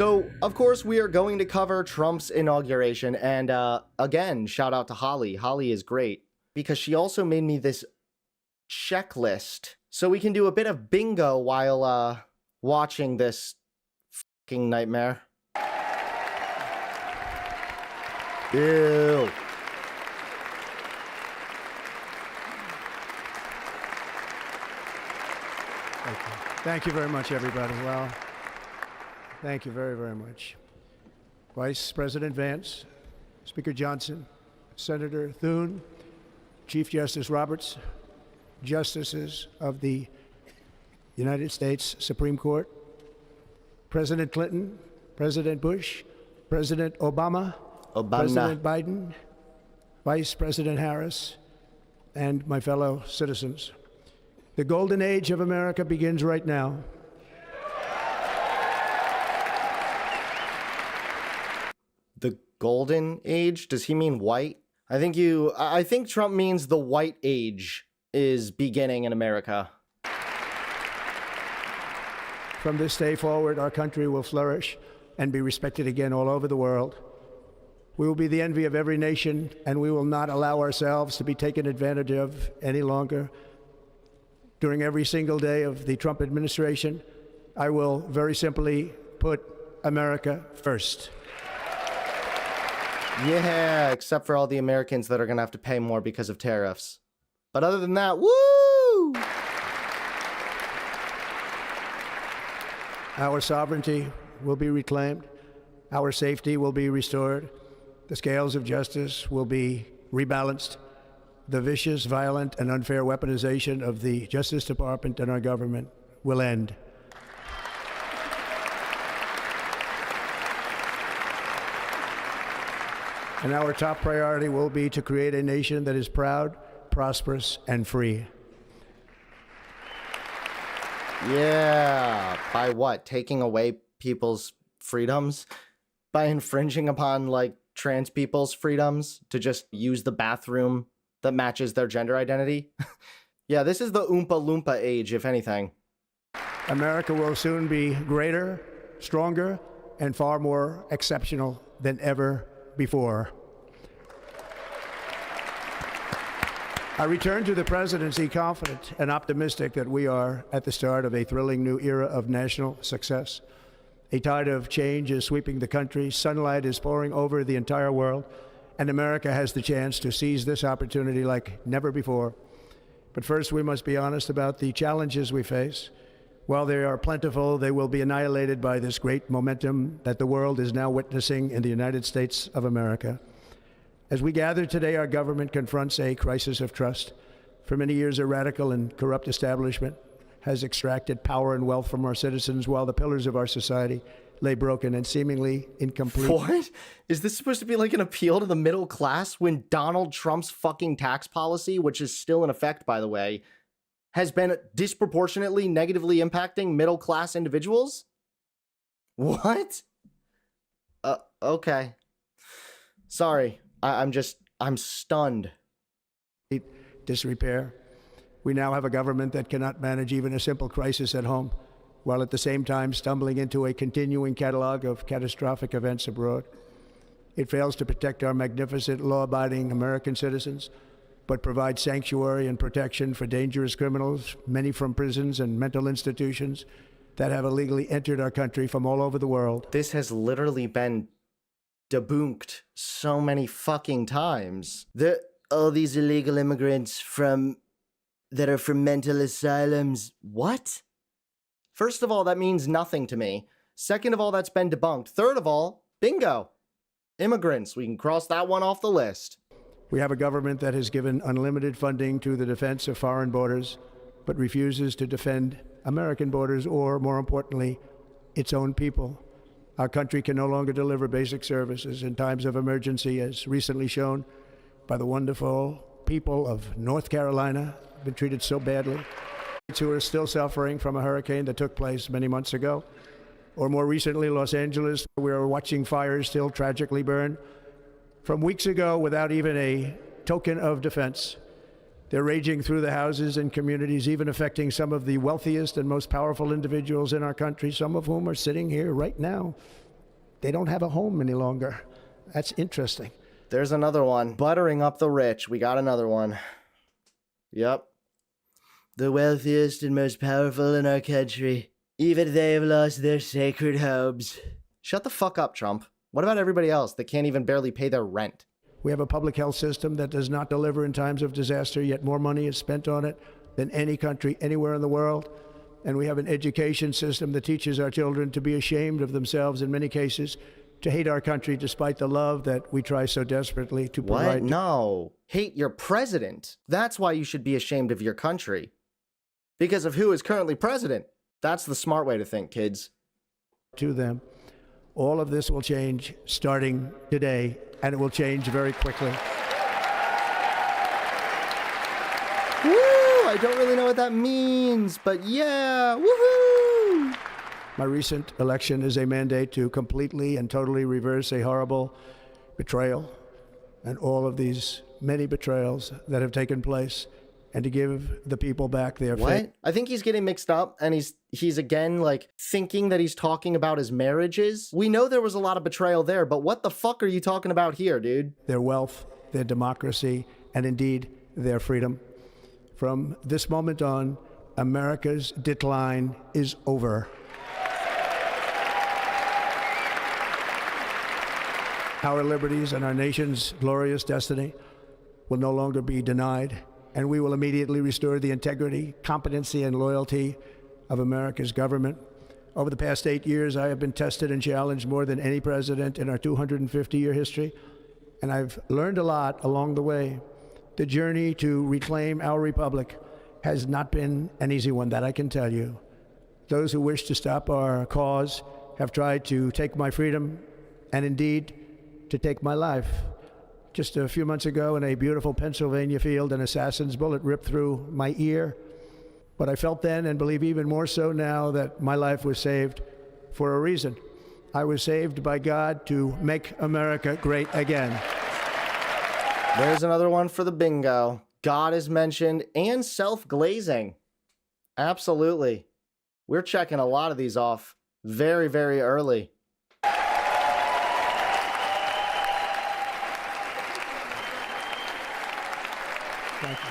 So, of course, we are going to cover Trump's inauguration, and again, shout out to Holly. Holly is great, because she also made me this checklist, so we can do a bit of bingo while watching this fucking nightmare. Ew. Thank you very much, everybody. Well, thank you very, very much. Vice President Vance, Speaker Johnson, Senator Thune, Chief Justice Roberts, Justices of the United States Supreme Court, President Clinton, President Bush, President Obama, President Biden, Vice President Harris, and my fellow citizens. The golden age of America begins right now. The golden age? Does he mean white? I think Trump means the white age is beginning in America. From this day forward, our country will flourish and be respected again all over the world. We will be the envy of every nation, and we will not allow ourselves to be taken advantage of any longer. During every single day of the Trump administration, I will very simply put America first. Yeah, except for all the Americans that are going to have to pay more because of tariffs. But other than that, woo! Our sovereignty will be reclaimed. Our safety will be restored. The scales of justice will be rebalanced. The vicious, violent, and unfair weaponization of the Justice Department and our government will end. And our top priority will be to create a nation that is proud, prosperous, and free. Yeah, by what? Taking away people's freedoms? By infringing upon, like, trans people's freedoms to just use the bathroom that matches their gender identity? Yeah, this is the Oompa Loompa age, if anything. America will soon be greater, stronger, and far more exceptional than ever before. I return to the presidency confident and optimistic that we are at the start of a thrilling new era of national success. A tide of change is sweeping the country, sunlight is pouring over the entire world, and America has the chance to seize this opportunity like never before. But first, we must be honest about the challenges we face. While they are plentiful, they will be annihilated by this great momentum that the world is now witnessing in the United States of America. As we gather today, our government confronts a crisis of trust. For many years, a radical and corrupt establishment has extracted power and wealth from our citizens while the pillars of our society lay broken and seemingly incomplete. What? Is this supposed to be like an appeal to the middle class when Donald Trump's fucking tax policy, which is still in effect, by the way, has been disproportionately negatively impacting middle class individuals? What? Okay. Sorry. I'm stunned. Disrepair. We now have a government that cannot manage even a simple crisis at home, while at the same time stumbling into a continuing catalog of catastrophic events abroad. It fails to protect our magnificent, law-abiding American citizens, but provides sanctuary and protection for dangerous criminals, many from prisons and mental institutions that have illegally entered our country from all over the world. This has literally been debunked so many fucking times. All these illegal immigrants that are from mental asylums. What? First of all, that means nothing to me. Second of all, that's been debunked. Third of all, bingo. Immigrants. We can cross that one off the list. We have a government that has given unlimited funding to the defense of foreign borders, but refuses to defend American borders or, more importantly, its own people. Our country can no longer deliver basic services in times of emergency, as recently shown by the wonderful people of North Carolina, been treated so badly, who are still suffering from a hurricane that took place many months ago. Or more recently, Los Angeles, we are watching fires still tragically burn from weeks ago without even a token of defense. They're raging through the houses and communities, even affecting some of the wealthiest and most powerful individuals in our country, some of whom are sitting here right now they don't have a home any longer. That's interesting. There's another one. Buttering up the rich. We got another one. Yep. The wealthiest and most powerful in our country. Even they have lost their sacred homes. Shut the fuck up, Trump. What about everybody else that can't even barely pay their rent? We have a public health system that does not deliver in times of disaster, yet more money is spent on it than any country anywhere in the world. And we have an education system that teaches our children to be ashamed of themselves in many cases, to hate our country despite the love that we try so desperately to provide. What? No. Hate your president. That's why you should be ashamed of your country. Because of who is currently president. That's the smart way to think, kids. To them. All of this will change starting today, and it will change very quickly. Woo! I don't really know what that means, but yeah, woohoo! My recent election is a mandate to completely and totally reverse a horrible betrayal and all of these many betrayals that have taken place, and to give the people back their faith. What? I think he's getting mixed up, and he's again like thinking that he's talking about his marriages. We know there was a lot of betrayal there, but what the fuck are you talking about here, dude? Their wealth, their democracy, and indeed their freedom. From this moment on, America's decline is over. Our liberties and our nation's glorious destiny will no longer be denied, and we will immediately restore the integrity, competency, and loyalty of America's government. Over the past 8 years, I have been tested and challenged more than any president in our 250-year history, and I've learned a lot along the way. The journey to reclaim our republic has not been an easy one, that I can tell you. Those who wish to stop our cause have tried to take my freedom and indeed to take my life. Just a few months ago in a beautiful Pennsylvania field, an assassin's bullet ripped through my ear. But I felt then, and believe even more so now, that my life was saved for a reason. I was saved by God to make America great again. There's another one for the bingo. God is mentioned, and self-glazing. Absolutely. We're checking a lot of these off very, very early. Thank you.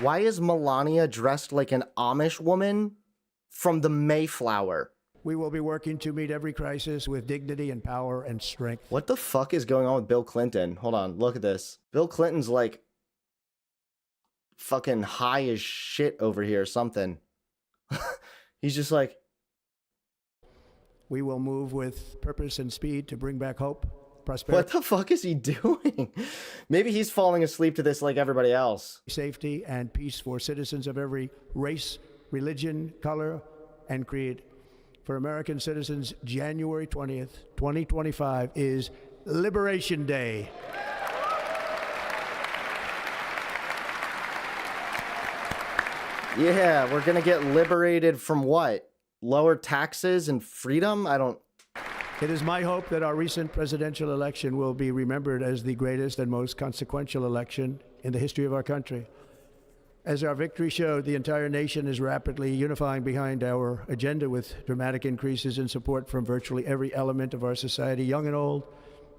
Why is Melania dressed like an Amish woman from the Mayflower? We will be working to meet every crisis with dignity and power and strength. What the fuck is going on with Bill Clinton? Hold on, look at this. Bill Clinton's like fucking high as shit over here or something. He's just like... We will move with purpose and speed to bring back hope, prosperity. What the fuck is he doing? Maybe he's falling asleep to this like everybody else. Safety and peace for citizens of every race, religion, color, and creed. For American citizens, January 20th, 2025 is Liberation Day. Yeah, we're gonna get liberated from what? Lower taxes and freedom? I don't... It is my hope that our recent presidential election will be remembered as the greatest and most consequential election in the history of our country. As our victory showed, the entire nation is rapidly unifying behind our agenda with dramatic increases in support from virtually every element of our society, young and old,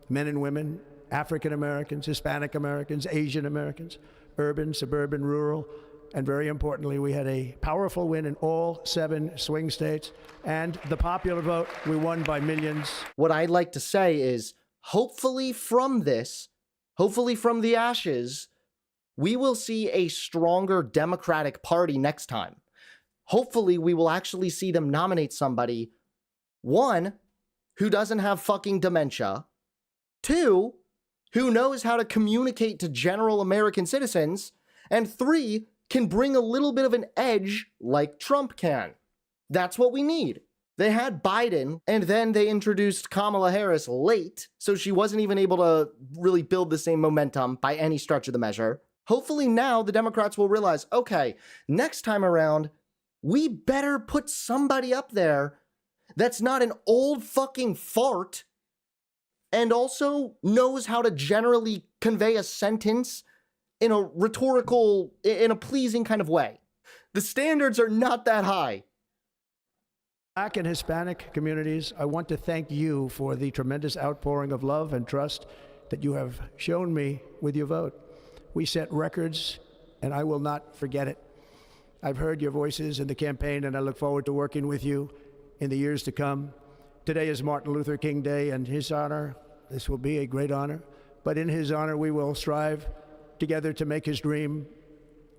men and women, African Americans, Hispanic Americans, Asian Americans, urban, suburban, rural, and very importantly, we had a powerful win in all 7 swing states, and the popular vote, we won by millions. What I'd like to say is, hopefully from this, hopefully from the ashes, we will see a stronger Democratic Party next time. Hopefully, we will actually see them nominate somebody, 1, who doesn't have fucking dementia, 2, who knows how to communicate to general American citizens, and 3, can bring a little bit of an edge like Trump can. That's what we need. They had Biden, and then they introduced Kamala Harris late, so she wasn't even able to really build the same momentum by any stretch of the measure. Hopefully now the Democrats will realize, okay, next time around, we better put somebody up there that's not an old fucking fart and also knows how to generally convey a sentence in a rhetorical, in a pleasing kind of way. The standards are not that high. Black and Hispanic communities, I want to thank you for the tremendous outpouring of love and trust that you have shown me with your vote. We set records, and I will not forget it. I've heard your voices in the campaign, and I look forward to working with you in the years to come. Today is Martin Luther King Day, and his honor, this will be a great honor, but in his honor, we will strive together to make his dream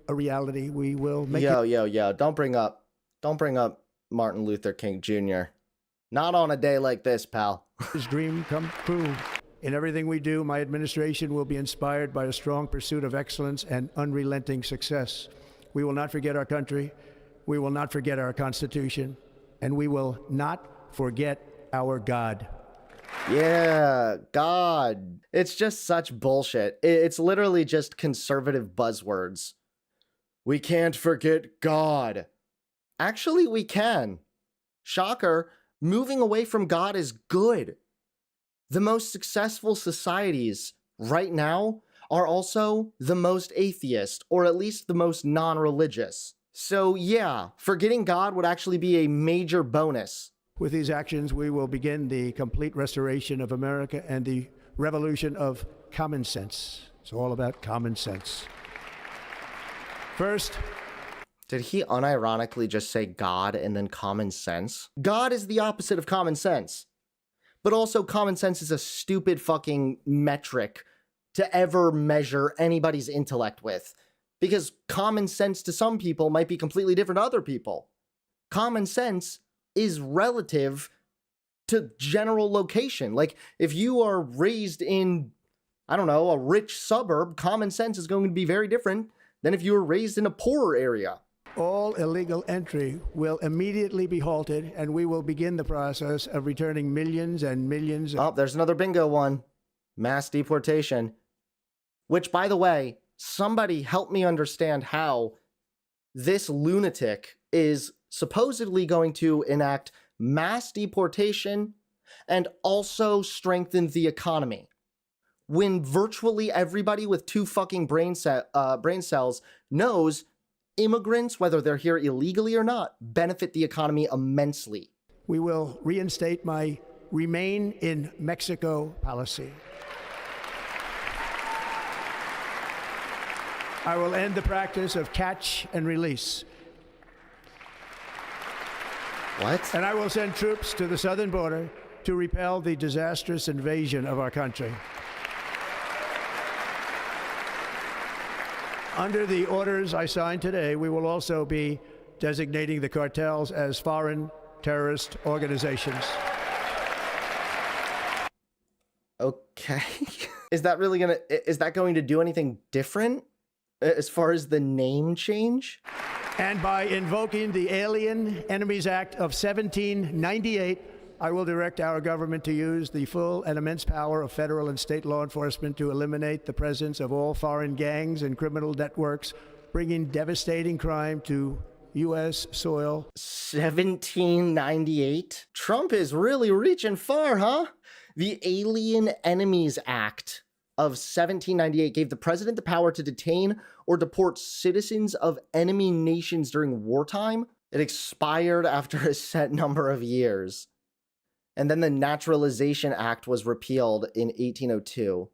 a reality. We will make Yo, don't bring up Martin Luther King Jr. Not on a day like this, pal. his dream come true. In everything we do, my administration will be inspired by a strong pursuit of excellence and unrelenting success. We will not forget our country, we will not forget our Constitution, and we will not forget our God. Yeah, God. It's just such bullshit. It's literally just conservative buzzwords. We can't forget God. Actually, we can. Shocker, moving away from God is good. The most successful societies right now are also the most atheist, or at least the most non-religious. So yeah, forgetting God would actually be a major bonus. With these actions, we will begin the complete restoration of America and the revolution of common sense. It's all about common sense. First, did he unironically just say God and then common sense? God is the opposite of common sense. But also common sense is a stupid fucking metric to ever measure anybody's intellect with. Because common sense to some people might be completely different to other people. Common sense is relative to general location. Like, if you are raised in, I don't know, a rich suburb, common sense is going to be very different than if you were raised in a poorer area. all illegal entry will immediately be halted, and we will begin the process of returning millions and millions. Oh, there's another bingo one. Mass deportation. Which, by the way, somebody help me understand how this lunatic is supposedly going to enact mass deportation and also strengthen the economy, when virtually everybody with two fucking brain cells knows immigrants, whether they're here illegally or not, benefit the economy immensely. We will reinstate my Remain in Mexico policy. I will end the practice of catch and release. What? And I will send troops to the southern border to repel the disastrous invasion of our country. Under the orders I signed today, we will also be designating the cartels as foreign terrorist organizations. Okay. Is that going to do anything different as far as the name change? And by invoking the Alien Enemies Act of 1798, I will direct our government to use the full and immense power of federal and state law enforcement to eliminate the presence of all foreign gangs and criminal networks, bringing devastating crime to U.S. soil. 1798? Trump is really reaching far, huh? The Alien Enemies Act of 1798 gave the president the power to detain or deport citizens of enemy nations during wartime. It expired after a set number of years. And then the Naturalization Act was repealed in 1802.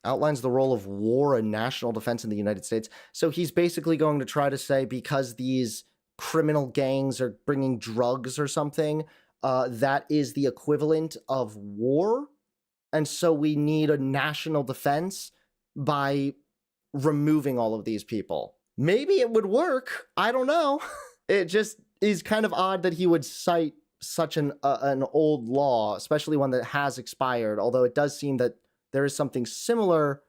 Outlines the role of war and national defense in the United States. So he's basically going to try to say, because these criminal gangs are bringing drugs or something, that is the equivalent of war. And so we need a national defense by removing all of these people. Maybe it would work. I don't know. It just is kind of odd that he would cite such an old law, especially one that has expired, although it does seem that there is something similar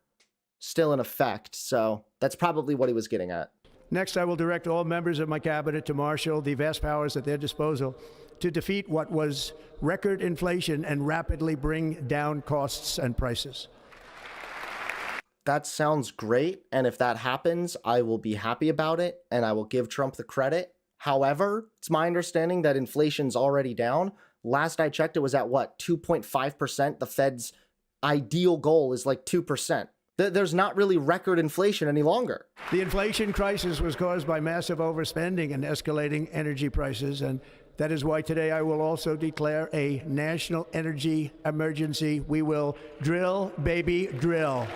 still in effect. So that's probably what he was getting at. Next, I will direct all members of my cabinet to marshal the vast powers at their disposal to defeat what was record inflation and rapidly bring down costs and prices. That sounds great, and if that happens, I will be happy about it, and I will give Trump the credit. However, it's my understanding that inflation's already down. Last I checked, it was at what, 2.5%? The Fed's ideal goal is like 2%. There's not really record inflation any longer. The inflation crisis was caused by massive overspending and escalating energy prices, and That is why today I will also declare a national energy emergency. We will drill, baby, drill.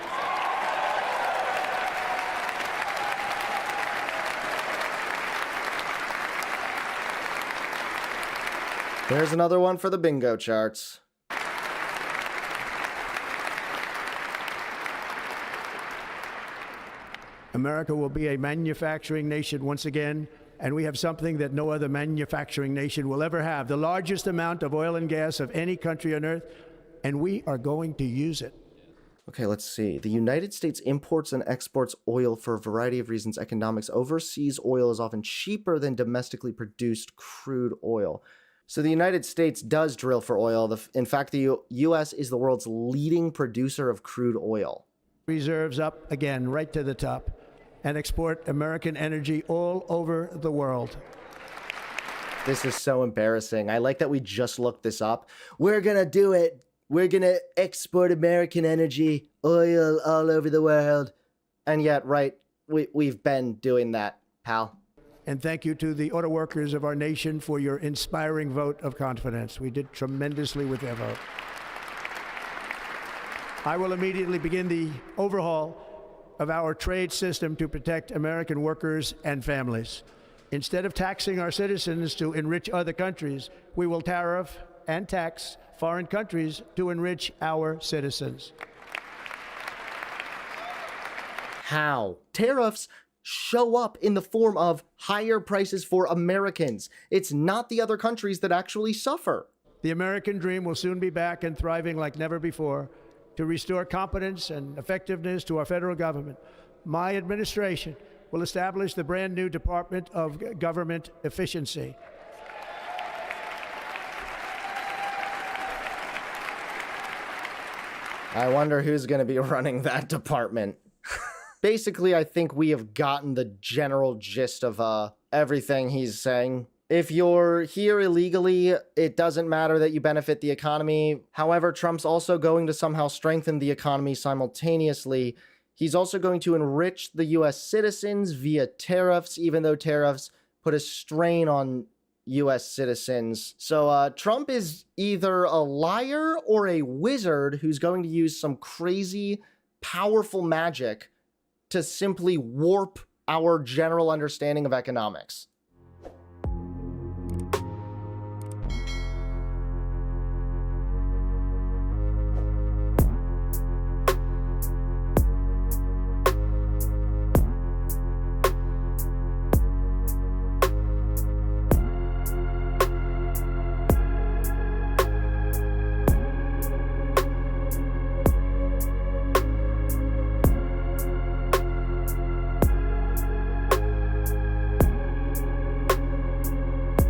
There's another one for the bingo charts. America will be a manufacturing nation once again, and we have something that no other manufacturing nation will ever have, the largest amount of oil and gas of any country on earth, and we are going to use it. Okay, let's see. The United States imports and exports oil for a variety of reasons. Economics. Overseas oil is often cheaper than domestically produced crude oil. So the United States does drill for oil. In fact, the U.S. is the world's leading producer of crude oil. Reserves up again, right to the top, and export American energy all over the world. This is so embarrassing. I like that we just looked this up. We're gonna do it. We're gonna export American energy, oil all over the world. And yet, right, we've been doing that, pal. And thank you to the auto workers of our nation for your inspiring vote of confidence. We did tremendously with their vote. I will immediately begin the overhaul of our trade system to protect American workers and families. Instead of taxing our citizens to enrich other countries, we will tariff and tax foreign countries to enrich our citizens. How? Tariffs show up in the form of higher prices for Americans. It's not the other countries that actually suffer. The American dream will soon be back and thriving like never before. To restore competence and effectiveness to our federal government, my administration will establish the brand new Department of Government Efficiency. I wonder who's going to be running that department. Basically, I think we have gotten the general gist of everything he's saying. If you're here illegally, it doesn't matter that you benefit the economy. However, Trump's also going to somehow strengthen the economy simultaneously. He's also going to enrich the U.S. citizens via tariffs, even though tariffs put a strain on U.S. citizens. So Trump is either a liar or a wizard who's going to use some crazy, powerful magic to simply warp our general understanding of economics.